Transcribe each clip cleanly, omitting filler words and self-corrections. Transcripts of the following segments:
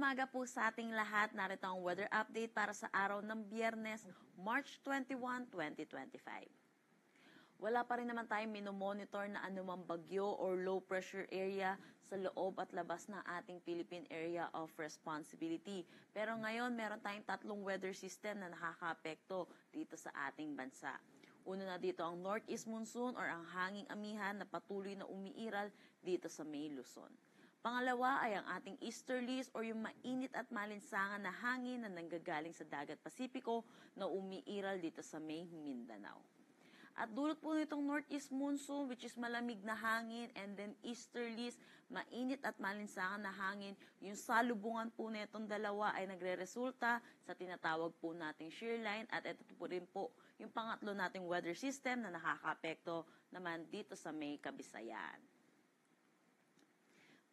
umaga po sa ating lahat. Narito ang weather update para sa araw ng Biyernes, March 21, 2025. Wala pa rin naman tayong minomonitor na anumang bagyo or low pressure area sa loob at labas ng ating Philippine Area of Responsibility. Pero ngayon, meron tayong tatlong weather system na nakakaapekto dito sa ating bansa. Una na dito ang northeast monsoon or ang hanging amihan na patuloy na umiiral dito sa May Luzon. Pangalawa ay ang ating easterlies or yung mainit at malinsangan na hangin na nanggagaling sa dagat Pasipiko na umiiral dito sa May Mindanao. At dulot po nitong northeast monsoon which is malamig na hangin and then easterlies, mainit at malinsangan na hangin, yung salubungan po nitong dalawa ay nagre-resulta sa tinatawag po nating shear line at ito po rin po yung pangatlo nating weather system na nakakaapekto naman dito sa May Kabisayan.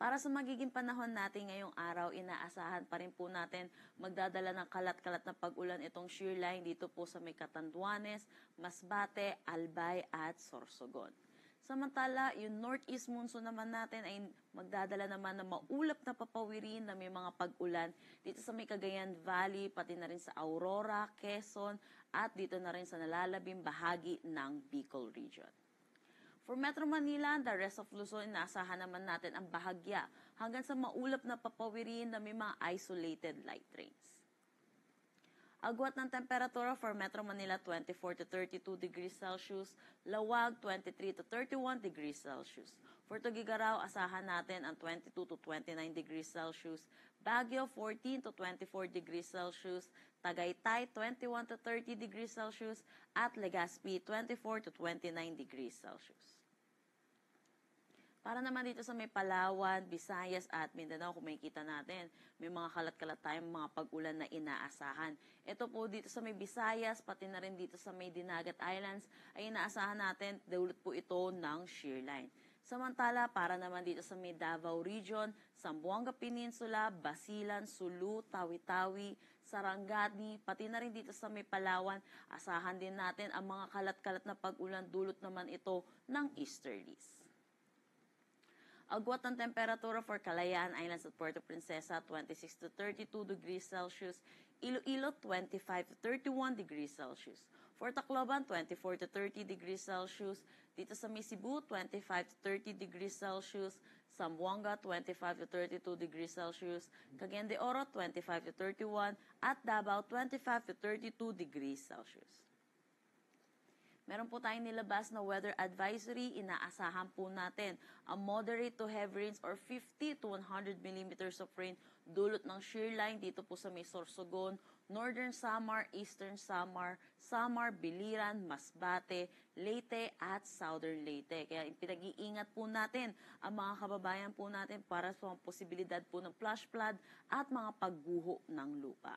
Para sa magiging panahon natin ngayong araw, inaasahan pa rin po natin magdadala ng kalat-kalat na pag-ulan itong shear line dito po sa may Catanduanes, Masbate, Albay at Sorsogon. Samantala, yung northeast monsoon naman natin ay magdadala naman ng maulap na papawirin na may mga pag-ulan dito sa may Cagayan Valley, pati na rin sa Aurora, Quezon at dito na rin sa nalalabing bahagi ng Bicol Region. For Metro Manila and the rest of Luzon, inaasahan naman natin ang bahagya hanggang sa maulap na papawirin na may mga isolated light rains. Agwat ng temperatura for Metro Manila 24 to 32 degrees Celsius, Lawag 23 to 31 degrees Celsius. For Tugigaraw, asahan natin ang 22 to 29 degrees Celsius, Baguio 14 to 24 degrees Celsius, Tagaytay 21 to 30 degrees Celsius, at Legazpi 24 to 29 degrees Celsius. Para naman dito sa may Palawan, Visayas at Mindanao, kung makikita natin, may mga kalat-kalat tayong mga pag-ulan na inaasahan. Ito po dito sa may Visayas, pati na rin dito sa may Dinagat Islands, ay inaasahan natin, dulot po ito ng shear line. Samantala, para naman dito sa may Davao Region, Zamboanga Peninsula, Basilan, Sulu, Tawi-Tawi, Sarangani, pati na rin dito sa may Palawan, asahan din natin ang mga kalat-kalat na pag-ulan, dulot naman ito ng easterlies. Agwat ng temperatura for Kalayaan Islands at Puerto Princesa, 26 to 32 degrees Celsius. Iloilo, 25 to 31 degrees Celsius. For Tacloban, 24 to 30 degrees Celsius. Dito sa Cebu, 25 to 30 degrees Celsius. Zamboanga, 25 to 32 degrees Celsius. Cagayan de Oro, 25 to 31. At Davao, 25 to 32 degrees Celsius. Meron po tayong nilabas na weather advisory. Inaasahan po natin ang moderate to heavy rains or 50 to 100 millimeters of rain dulot ng shear line dito po sa may Sorsogon, Northern Samar, Eastern Samar, Samar, Biliran, Masbate, Leyte at Southern Leyte. Kaya pinag-iingat po natin ang mga kababayan po natin para sa posibilidad po ng flash flood at mga pagguho ng lupa.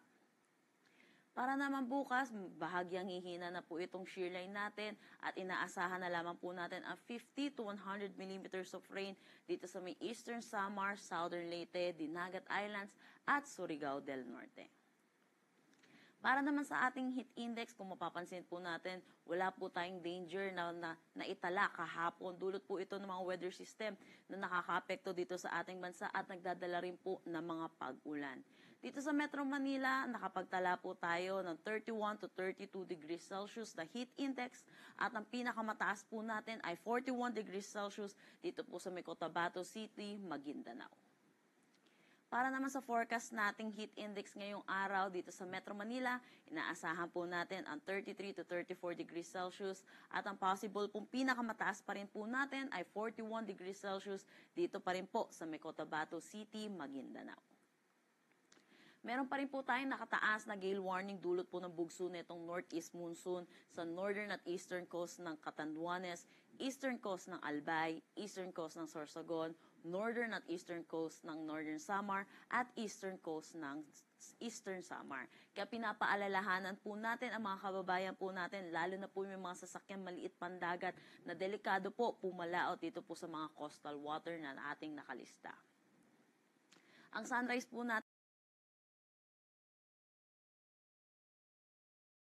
Para naman bukas, bahagyang hihina na po itong shear line natin at inaasahan na lamang po natin ang 50 to 100 millimeters of rain dito sa may Eastern Samar, Southern Leyte, Dinagat Islands at Surigao del Norte. Para naman sa ating heat index, kung mapapansin po natin, wala po tayong danger na itala kahapon. Dulot po ito ng mga weather system na nakakaapekto dito sa ating bansa at nagdadala rin po ng mga pag-ulan. Dito sa Metro Manila, nakapagtala po tayo ng 31 to 32 degrees Celsius na heat index at ang pinakamataas po natin ay 41 degrees Celsius dito po sa may Cotabato City, Maguindanao. Para naman sa forecast nating heat index ngayong araw dito sa Metro Manila, inaasahan po natin ang 33 to 34 degrees Celsius at ang possible pong pinakamataas pa rin po natin ay 41 degrees Celsius dito pa rin po sa may Cotabato City, Maguindanao. Meron pa rin po tayong nakataas na gale warning dulot po ng bugso nitong northeast monsoon sa northern at eastern coast ng Catanduanes, eastern coast ng Albay, eastern coast ng Sorsogon, northern at eastern coast ng Northern Samar at eastern coast ng Eastern Samar. Kaya pinapaalalahanan po natin ang mga kababayan po natin, lalo na po yung mga sasakyang maliit pandagat na delikado po pumalaot dito po sa mga coastal water na ating nakalista. Ang sunrise po natin